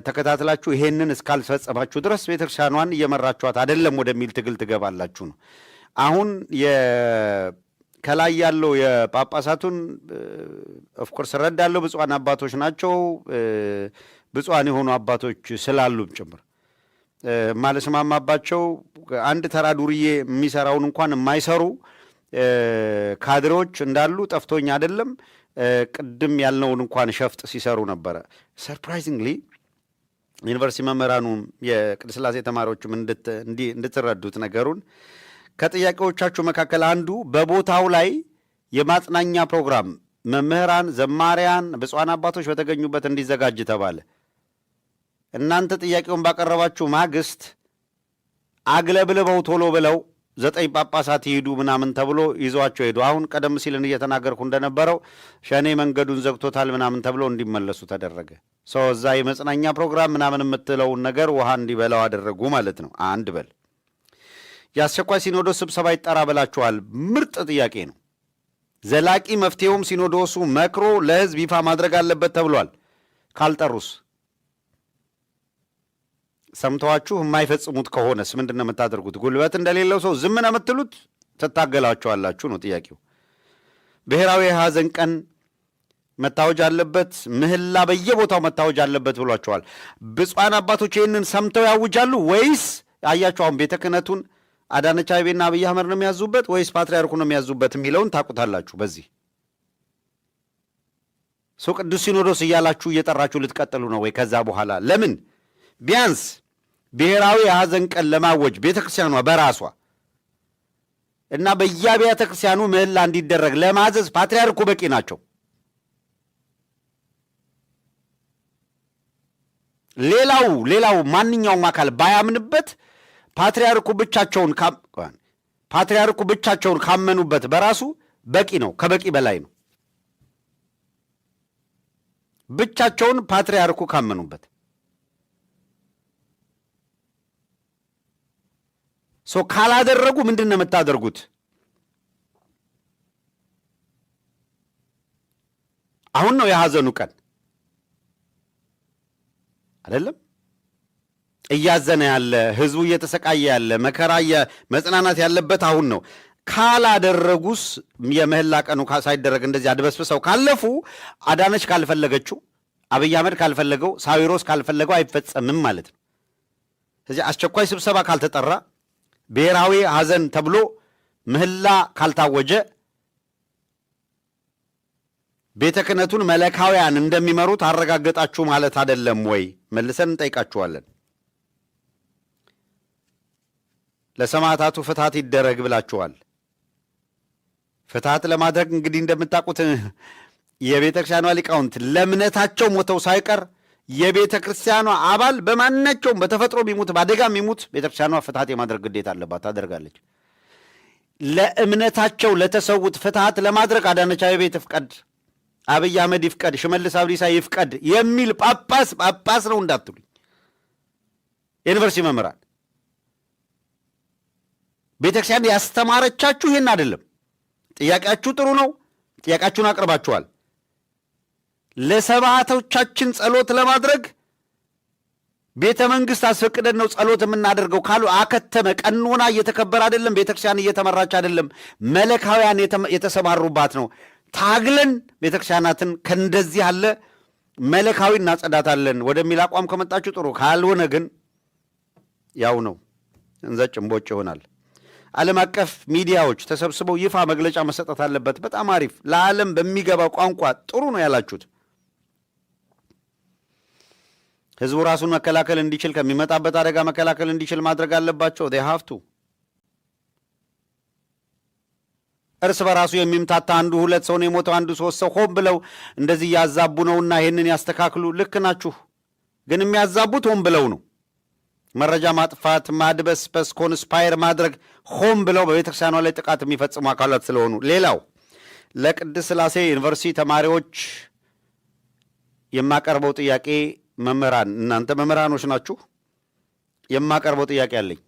ተከታትላችሁ ይሄንን እስካልፈጸማችሁ ድረስ ቤተክርስቲያኗን እየመራችኋት አይደለም ወደሚል ትግል ትገባላችሁ ነው? አሁን ከላይ ያለው የጳጳሳቱን ኦፍኮርስ እረዳለሁ፣ ብፁዓን አባቶች ናቸው። ብፁዓን የሆኑ አባቶች ስላሉም ጭምር ማለስማማባቸው አንድ ተራ ዱርዬ የሚሰራውን እንኳን የማይሰሩ ካድሬዎች እንዳሉ ጠፍቶኝ አይደለም። ቅድም ያልነውን እንኳን ሸፍጥ ሲሰሩ ነበረ። ሰርፕራይዚንግሊ ዩኒቨርሲቲ መምህራኑም የቅድስት ሥላሴ ተማሪዎችም እንድትረዱት ነገሩን ከጥያቄዎቻችሁ መካከል አንዱ በቦታው ላይ የማጽናኛ ፕሮግራም መምህራን፣ ዘማሪያን፣ ብፁዓን አባቶች በተገኙበት እንዲዘጋጅ ተባለ። እናንተ ጥያቄውን ባቀረባችሁ ማግስት አግለብልበው ቶሎ ብለው 9 ጳጳሳት ይሄዱ ምናምን ተብሎ ይዘዋቸው ሄዱ። አሁን ቀደም ሲልን እየተናገርኩ እንደነበረው ሸኔ መንገዱን ዘግቶታል ምናምን ተብሎ እንዲመለሱ ተደረገ። ሰው እዛ የመጽናኛ ፕሮግራም ምናምን የምትለውን ነገር ውሃ እንዲበላው አደረጉ ማለት ነው። አንድ በል የአስቸኳይ ሲኖዶስ ስብሰባ ይጠራ ብላችኋል። ምርጥ ጥያቄ ነው። ዘላቂ መፍትሄውም ሲኖዶሱ መክሮ ለሕዝብ ይፋ ማድረግ አለበት ተብሏል። ካልጠሩስ ሰምተዋችሁ የማይፈጽሙት ከሆነስ ምንድን ነው የምታደርጉት? ጉልበት እንደሌለው ሰው ዝም ነው የምትሉት? ትታገላችኋላችሁ ነው ጥያቄው። ብሔራዊ የሐዘን ቀን መታወጅ አለበት፣ ምህላ በየቦታው መታወጅ አለበት ብሏቸዋል። ብፁዓን አባቶች ይህንን ሰምተው ያውጃሉ ወይስ አያችሁ፣ አሁን ቤተ ክህነቱን አዳነች አቤቤና አብይ አህመድ ነው የሚያዙበት ወይስ ፓትርያርኩ ነው የሚያዙበት የሚለውን ታውቁታላችሁ። በዚህ ሰው ቅዱስ ሲኖዶስ እያላችሁ እየጠራችሁ ልትቀጥሉ ነው ወይ? ከዛ በኋላ ለምን ቢያንስ ብሔራዊ የሐዘን ቀን ለማወጅ ቤተ ክርስቲያኗ በራሷ እና በየአብያተ ክርስቲያኑ ምህላ እንዲደረግ ለማዘዝ ፓትርያርኩ በቂ ናቸው። ሌላው ማንኛውም አካል ባያምንበት ፓትርያርኩ ብቻቸውን ካመኑበት በራሱ በቂ ነው፣ ከበቂ በላይ ነው። ብቻቸውን ፓትርያርኩ ካመኑበት ካላደረጉ ምንድን ነው የምታደርጉት? አሁን ነው የሐዘኑ ቀን አይደለም? እያዘነ ያለ ህዝቡ እየተሰቃየ ያለ መከራ መጽናናት ያለበት አሁን ነው። ካላደረጉስ የምህላ ቀኑ ሳይደረግ እንደዚህ አድበስብሰው ካለፉ አዳነች ካልፈለገችው፣ አብይ አህመድ ካልፈለገው፣ ሳዊሮስ ካልፈለገው አይፈጸምም ማለት ነው። ስለዚህ አስቸኳይ ስብሰባ ካልተጠራ፣ ብሔራዊ ሐዘን ተብሎ ምህላ ካልታወጀ ቤተ ክህነቱን መለካውያን እንደሚመሩት አረጋገጣችሁ ማለት አይደለም ወይ? መልሰን እንጠይቃችኋለን። ለሰማዕታቱ ፍትሐት ይደረግ ብላችኋል። ፍትሐት ለማድረግ እንግዲህ እንደምታውቁት የቤተ ክርስቲያኗ ሊቃውንት ለእምነታቸው ሞተው ሳይቀር የቤተ ክርስቲያኗ አባል በማናቸውም በተፈጥሮ የሚሙት በአደጋ የሚሙት ቤተ ክርስቲያኗ ፍትሐት የማድረግ ግዴታ አለባት፣ ታደርጋለች። ለእምነታቸው ለተሰዉት ፍትሐት ለማድረግ አዳነች አቤቤ ትፍቀድ፣ አብይ አህመድ ይፍቀድ፣ ሽመልስ አብዲሳ ይፍቀድ የሚል ጳጳስ ነው እንዳትሉኝ። ዩኒቨርሲቲ መምህራን ቤተ ክርስቲያን ያስተማረቻችሁ ይህን አይደለም። ጥያቄያችሁ ጥሩ ነው፣ ጥያቄያችሁን አቅርባችኋል። ለሰማዕቶቻችን ጸሎት ለማድረግ ቤተ መንግሥት አስፈቅደን ነው ጸሎት የምናደርገው ካሉ አከተመ። ቀኖና እየተከበረ አይደለም፣ ቤተ ክርስቲያን እየተመራች አይደለም፣ መለካውያን የተሰማሩባት ነው። ታግለን ቤተ ክርስቲያናትን ከእንደዚህ ያለ መለካዊ እናጸዳታለን ወደሚል አቋም ከመጣችሁ ጥሩ፣ ካልሆነ ግን ያው ነው እንዘጭ እምቦጭ ይሆናል። ዓለም አቀፍ ሚዲያዎች ተሰብስበው ይፋ መግለጫ መሰጠት አለበት። በጣም አሪፍ፣ ለዓለም በሚገባው ቋንቋ ጥሩ ነው ያላችሁት። ህዝቡ ራሱን መከላከል እንዲችል ከሚመጣበት አደጋ መከላከል እንዲችል ማድረግ አለባቸው። they have to እርስ በራሱ የሚምታታ አንዱ 2 ሰው ነው የሞተው አንዱ 3 ሰው ሆን ብለው እንደዚህ ያዛቡ ነውና ይሄንን ያስተካክሉ። ልክ ናችሁ፣ ግን የሚያዛቡት ሆን ብለው ነው። መረጃ ማጥፋት፣ ማድበስበስ፣ ኮንስፓየር ማድረግ ሆን ብለው በቤተክርስቲያኗ ላይ ጥቃት የሚፈጽሙ አካላት ስለሆኑ። ሌላው ለቅድስት ሥላሴ ዩኒቨርሲቲ ተማሪዎች የማቀርበው ጥያቄ መምህራን፣ እናንተ መምህራኖች ናችሁ። የማቀርበው ጥያቄ አለኝ።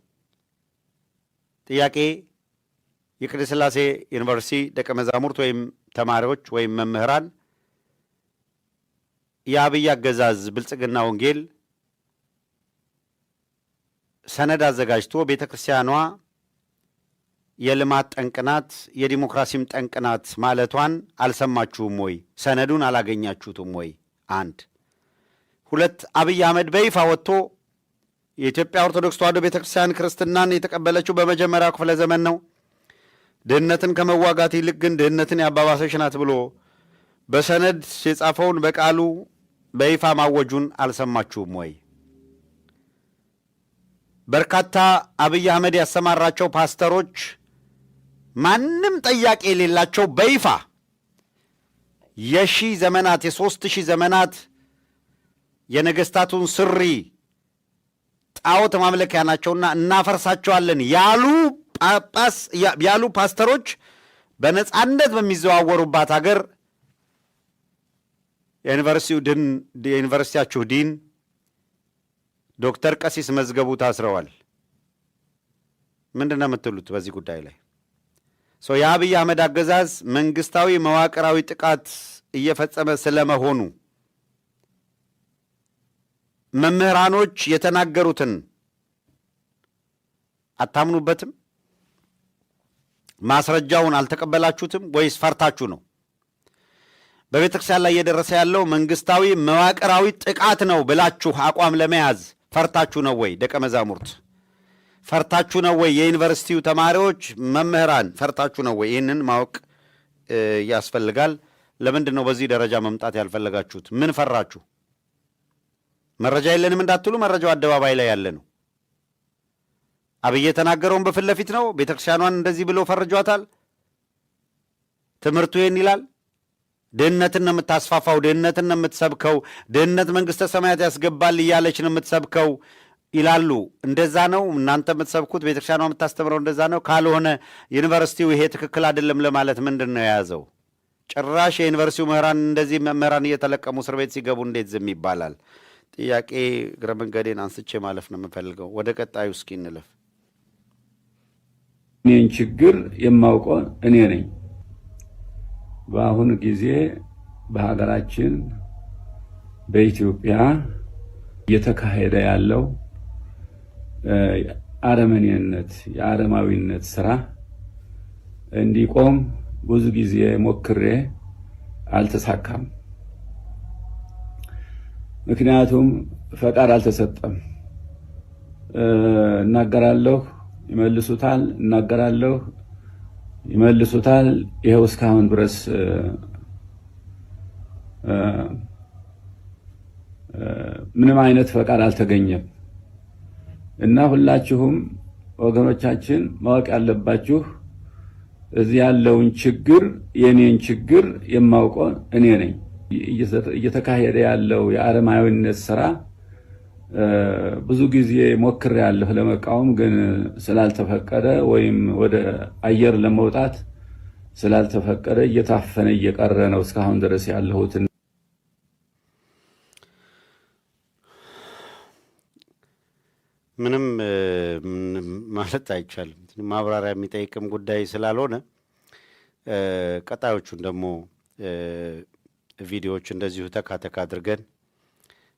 ጥያቄ የቅድስት ሥላሴ ዩኒቨርሲቲ ደቀ መዛሙርት ወይም ተማሪዎች ወይም መምህራን የአብይ አገዛዝ ብልጽግና ወንጌል ሰነድ አዘጋጅቶ ቤተ ክርስቲያኗ የልማት ጠንቅናት የዲሞክራሲም ጠንቅናት ማለቷን አልሰማችሁም ወይ? ሰነዱን አላገኛችሁትም ወይ? 1 2 አብይ አህመድ በይፋ ወጥቶ የኢትዮጵያ ኦርቶዶክስ ተዋሕዶ ቤተ ክርስቲያን ክርስትናን የተቀበለችው በመጀመሪያው ክፍለ ዘመን ነው፣ ድህነትን ከመዋጋት ይልቅ ግን ድህነትን ያባባሰች ናት ብሎ በሰነድ የጻፈውን በቃሉ በይፋ ማወጁን አልሰማችሁም ወይ? በርካታ አብይ አህመድ ያሰማራቸው ፓስተሮች ማንም ጠያቄ የሌላቸው በይፋ የሺህ ዘመናት የ3000 ዘመናት የነገስታቱን ስሪ ጣዖት ማምለኪያ ናቸውና እናፈርሳቸዋለን ያሉ ፓስተሮች በነጻነት በሚዘዋወሩባት ሀገር የዩኒቨርሲቲያችሁ ዲን ዶክተር ቀሲስ መዝገቡ ታስረዋል። ምንድን ነው የምትሉት በዚህ ጉዳይ ላይ? የአብይ አህመድ አገዛዝ መንግስታዊ መዋቅራዊ ጥቃት እየፈጸመ ስለመሆኑ መምህራኖች የተናገሩትን አታምኑበትም? ማስረጃውን አልተቀበላችሁትም ወይስ ፈርታችሁ ነው? በቤተ ክርስቲያን ላይ እየደረሰ ያለው መንግስታዊ መዋቅራዊ ጥቃት ነው ብላችሁ አቋም ለመያዝ ፈርታችሁ ነው ወይ? ደቀ መዛሙርት ፈርታችሁ ነው ወይ? የዩኒቨርሲቲው ተማሪዎች መምህራን ፈርታችሁ ነው ወይ? ይህንን ማወቅ ያስፈልጋል። ለምንድን ነው በዚህ ደረጃ መምጣት ያልፈለጋችሁት? ምን ፈራችሁ? መረጃ የለንም እንዳትሉ፣ መረጃው አደባባይ ላይ ያለ ነው። አብይ የተናገረውን በፊት ለፊት ነው። ቤተ ክርስቲያኗን እንደዚህ ብሎ ፈርጇታል። ትምህርቱ ይህን ይላል። ድህነትን ነው የምታስፋፋው፣ ድህነትን ነው የምትሰብከው፣ ድህነት መንግሥተ ሰማያት ያስገባል እያለች ነው የምትሰብከው ይላሉ። እንደዛ ነው እናንተ የምትሰብኩት? ቤተ ክርስቲያኗ የምታስተምረው እንደዛ ነው? ካልሆነ ዩኒቨርሲቲው ይሄ ትክክል አይደለም ለማለት ምንድን ነው የያዘው? ጭራሽ የዩኒቨርሲቲው መምህራን እንደዚህ መምህራን እየተለቀሙ እስር ቤት ሲገቡ እንዴት ዝም ይባላል? ጥያቄ እግረ መንገዴን አንስቼ ማለፍ ነው የምፈልገው። ወደ ቀጣዩ እስኪ እንለፍ። እኔን ችግር የማውቀው እኔ ነኝ። በአሁኑ ጊዜ በሀገራችን በኢትዮጵያ እየተካሄደ ያለው አረመኔነት የአረማዊነት ስራ እንዲቆም ብዙ ጊዜ ሞክሬ አልተሳካም። ምክንያቱም ፈቃድ አልተሰጠም። እናገራለሁ፣ ይመልሱታል፣ እናገራለሁ፣ ይመልሱታል። ይሄው እስካሁን ድረስ ምንም አይነት ፈቃድ አልተገኘም እና ሁላችሁም ወገኖቻችን ማወቅ ያለባችሁ እዚህ ያለውን ችግር የኔን ችግር የማውቀው እኔ ነኝ። እየተካሄደ ያለው የአረማዊነት ስራ ብዙ ጊዜ ሞክሬያለሁ ለመቃወም፣ ግን ስላልተፈቀደ ወይም ወደ አየር ለመውጣት ስላልተፈቀደ እየታፈነ እየቀረ ነው እስካሁን ድረስ ያለሁት። ምንም ማለት አይቻልም። ማብራሪያ የሚጠይቅም ጉዳይ ስላልሆነ ቀጣዮቹን ደግሞ ቪዲዮዎች እንደዚሁ ተካተካ አድርገን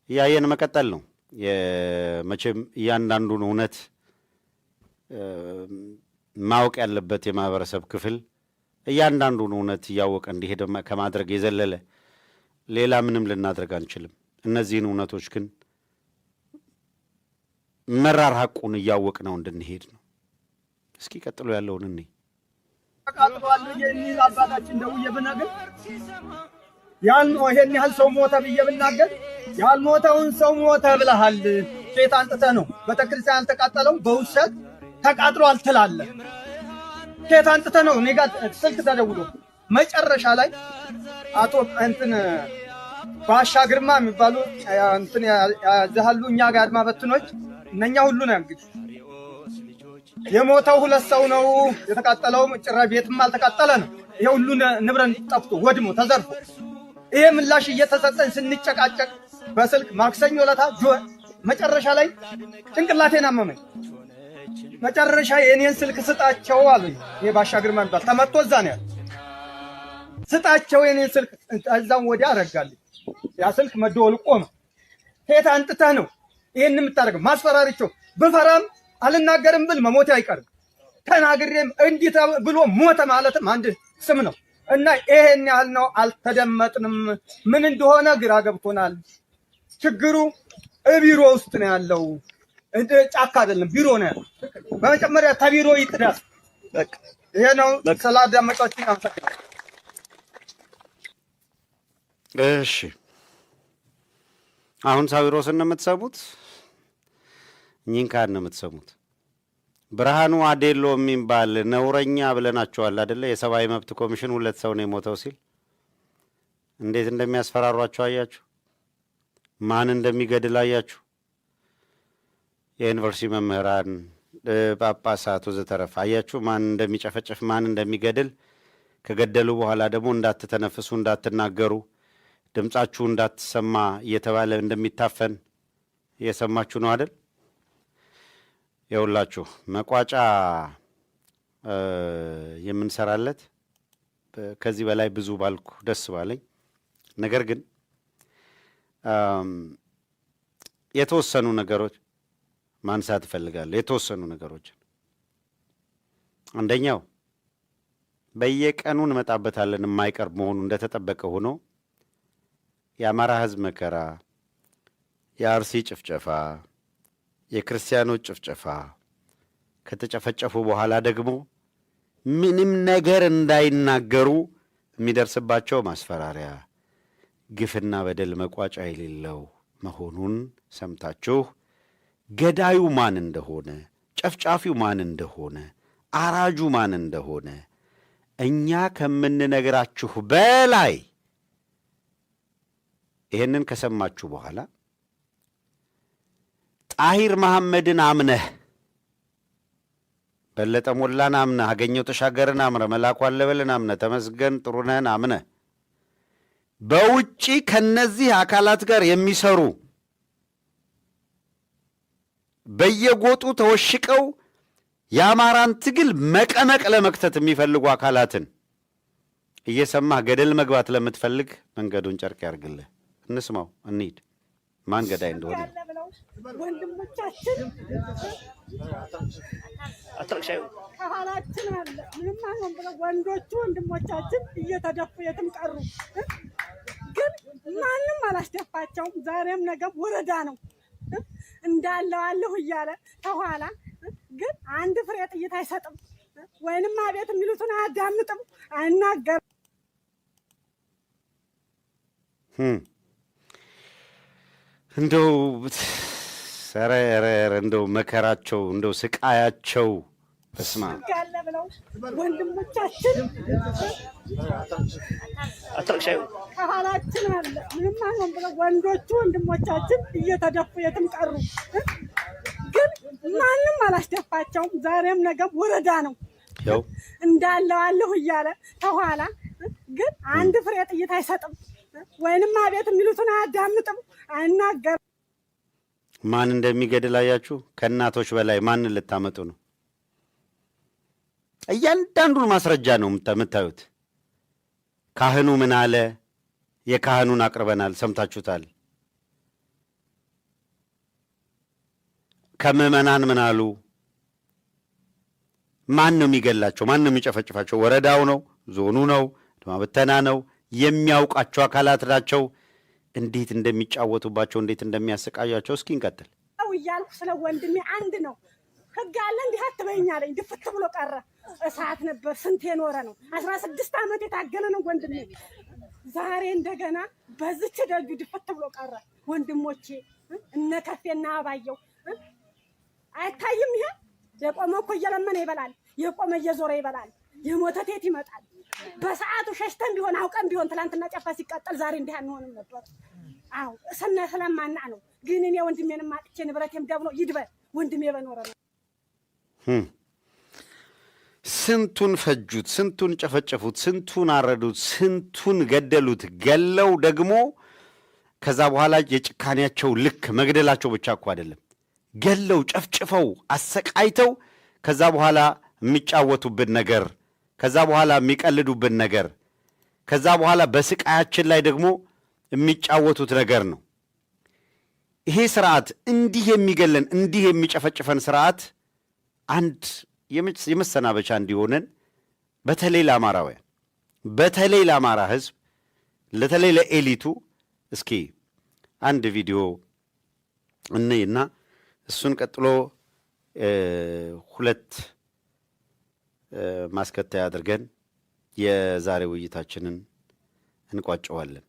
እያየን መቀጠል ነው። መቼም እያንዳንዱን እውነት ማወቅ ያለበት የማህበረሰብ ክፍል እያንዳንዱን እውነት እያወቀ እንዲሄድ ከማድረግ የዘለለ ሌላ ምንም ልናድረግ አንችልም። እነዚህን እውነቶች ግን መራር ሐቁን እያወቅ ነው እንድንሄድ ነው። እስኪ ቀጥሎ ያለውን እኔ ተቃጥሏል የሚል አባታችን ደውዬ ብነግር ያን ነው ይሄን ያህል ሰው ሞተ ብዬ ብናገር ያልሞተውን ሰው ሞተ ብለሃል። ሴት አንጥተህ ነው ቤተክርስቲያን ያልተቃጠለው በውሸት ተቃጥሏል ትላለህ። ሴት አንጥተህ ነው እኔ ጋር ስልክ ተደውሎ መጨረሻ ላይ አቶ እንትን ባሻ ግርማ የሚባሉ እንትን ያዛሉ እኛ ጋር አድማ በትኖች እነኛ ሁሉ ነው እንግዲህ የሞተው 2 ሰው ነው የተቃጠለው። ጭራ ቤትም አልተቃጠለ ነው። ይሄ ሁሉ ንብረት ጠፍቶ ወድሞ ተዘርፎ ይሄ ምላሽ እየተሰጠን ስንጨቃጨቅ በስልክ ማክሰኞ ለታ መጨረሻ ላይ ጭንቅላቴን አመመኝ። መጨረሻ የኔን ስልክ ስጣቸው አሉኝ። ይሄ ባሻ ግርማ የሚባል ተመቶ እዛ ነው ያለው። ስጣቸው የኔን ስልክ እዛው ወዲያ አረጋልኝ። ያ ስልክ መደወል ቆመ። ሴት አንጥተህ ነው ይሄን የምታደርገው? ማስፈራሪቸው ብፈራም አልናገርም ብል መሞቴ አይቀርም። ተናግሬም እንዲህ ብሎ ሞተ ማለትም አንድ ስም ነው እና ይሄን ያህል ነው። አልተደመጥንም። ምን እንደሆነ ግራ ገብቶናል። ችግሩ ቢሮ ውስጥ ነው ያለው፣ ጫካ አይደለም፣ ቢሮ ነው ያለው። በመጀመሪያ ተቢሮ ይጥዳስ። በቃ ይሄ ነው። ስላዳመጣችሁኝ አመሰግናለሁ። እሺ አሁን ሳዊሮስን ነው የምትሰሙት? እኚህን ካህን ነው የምትሰሙት? ብርሃኑ አዴሎ የሚባል ነውረኛ ብለናቸዋል አይደለ? የሰብአዊ መብት ኮሚሽን 2 ሰው ነው የሞተው ሲል እንዴት እንደሚያስፈራሯቸው አያችሁ? ማን እንደሚገድል አያችሁ? የዩኒቨርሲቲ መምህራን፣ ጳጳሳት ወዘተረፈ አያችሁ? ማን እንደሚጨፈጨፍ ማን እንደሚገድል። ከገደሉ በኋላ ደግሞ እንዳትተነፍሱ፣ እንዳትናገሩ፣ ድምጻችሁ እንዳትሰማ እየተባለ እንደሚታፈን እየሰማችሁ ነው አይደል? የሁላችሁ መቋጫ የምንሰራለት ከዚህ በላይ ብዙ ባልኩ ደስ ባለኝ። ነገር ግን የተወሰኑ ነገሮች ማንሳት እፈልጋለሁ። የተወሰኑ ነገሮችን አንደኛው በየቀኑ እንመጣበታለን የማይቀር መሆኑ እንደተጠበቀ ሆኖ የአማራ ሕዝብ መከራ፣ የአርሲ ጭፍጨፋ፣ የክርስቲያኖች ጭፍጨፋ ከተጨፈጨፉ በኋላ ደግሞ ምንም ነገር እንዳይናገሩ የሚደርስባቸው ማስፈራሪያ፣ ግፍና በደል መቋጫ የሌለው መሆኑን ሰምታችሁ ገዳዩ ማን እንደሆነ፣ ጨፍጫፊው ማን እንደሆነ፣ አራጁ ማን እንደሆነ እኛ ከምንነግራችሁ በላይ ይሄንን ከሰማችሁ በኋላ ጣሂር መሐመድን አምነህ፣ በለጠ ሞላን አምነህ፣ አገኘው ተሻገርን አምነህ፣ መላኩ አለበልን አምነህ፣ ተመስገን ጥሩነህን አምነህ በውጪ ከነዚህ አካላት ጋር የሚሰሩ በየጎጡ ተወሽቀው የአማራን ትግል መቀመቅ ለመክተት የሚፈልጉ አካላትን እየሰማህ ገደል መግባት ለምትፈልግ መንገዱን ጨርቅ ያርግልህ። እንስማው፣ እንሂድ። ማን ገዳይ እንደሆነ ወንድሞቻችን ከኋላችን አለ። ምንም አይሆን ብለው ወንዶቹ ወንድሞቻችን እየተደፉ የትም ቀሩ። ግን ማንም አላስደፋቸውም። ዛሬም ነገም ወረዳ ነው እንዳለው አለሁ እያለ ከኋላ ግን አንድ ፍሬ ጥይት አይሰጥም፣ ወይንም አቤት የሚሉትን አያዳምጥም፣ አይናገርም። እንደው ሰረረ እንደው መከራቸው እንደው ስቃያቸው በስማ ያለ ብለው ወንድሞቻችን ከኋላችን አለ። ምንም አይሆን ብለው ወንዶቹ ወንድሞቻችን እየተደፉ የትም ቀሩ። ግን ማንም አላስደፋቸውም። ዛሬም ነገም ወረዳ ነው እንዳለው አለሁ እያለ ከኋላ ግን አንድ ፍሬ ጥይት አይሰጥም፣ ወይንም አቤት የሚሉትን አያዳምጥም፣ አይናገርም። ማን እንደሚገድል አያችሁ? ከእናቶች በላይ ማንን ልታመጡ ነው? እያንዳንዱን ማስረጃ ነው የምታዩት። ካህኑ ምን አለ? የካህኑን አቅርበናል፣ ሰምታችሁታል። ከምዕመናን ምን አሉ? ማን ነው የሚገላቸው? ማን ነው የሚጨፈጭፋቸው? ወረዳው ነው? ዞኑ ነው? ማበተና ነው? የሚያውቃቸው አካላት ናቸው። እንዴት እንደሚጫወቱባቸው፣ እንዴት እንደሚያሰቃያቸው። እስኪ እንቀጥል። እያልኩ ስለ ወንድሜ አንድ ነው ህግ አለ እንዲህ አትበይኛለኝ። ድፍት ብሎ ቀረ። እሳት ነበር ስንት የኖረ ነው። 16 ዓመት የታገለ ነው ወንድሜ። ዛሬ እንደገና በዚች ደጁ ድፍት ብሎ ቀረ። ወንድሞቼ እነ ከፌና አባየው አይታይም? ይሄ የቆመ እኮ እየለመነ ይበላል፣ የቆመ እየዞረ ይበላል፣ የሞተ ቴት ይመጣል። በሰዓቱ ሸሽተን ቢሆን አውቀን ቢሆን ትላንትና ጨፋ ሲቃጠል ዛሬ እንዲህ አንሆንም ነበር። አዎ ስለማና ነው። ግን እኔ ወንድሜንም አጥቼ ንብረቴም ደብሎ ይድበል ወንድሜ በኖረ ነው። ስንቱን ፈጁት፣ ስንቱን ጨፈጨፉት፣ ስንቱን አረዱት፣ ስንቱን ገደሉት። ገለው ደግሞ ከዛ በኋላ የጭካኔያቸው ልክ መግደላቸው ብቻ እኮ አይደለም፣ ገለው ጨፍጭፈው አሰቃይተው ከዛ በኋላ የሚጫወቱብን ነገር፣ ከዛ በኋላ የሚቀልዱብን ነገር፣ ከዛ በኋላ በስቃያችን ላይ ደግሞ የሚጫወቱት ነገር ነው። ይሄ ስርዓት እንዲህ የሚገለን እንዲህ የሚጨፈጭፈን ስርዓት አንድ የመሰናበቻ እንዲሆነን በተለይ ለአማራውያን፣ በተለይ ለአማራ ህዝብ፣ ለተለይ ለኤሊቱ እስኪ አንድ ቪዲዮ እንይና እሱን ቀጥሎ ሁለት ማስከተያ አድርገን የዛሬ ውይይታችንን እንቋጨዋለን።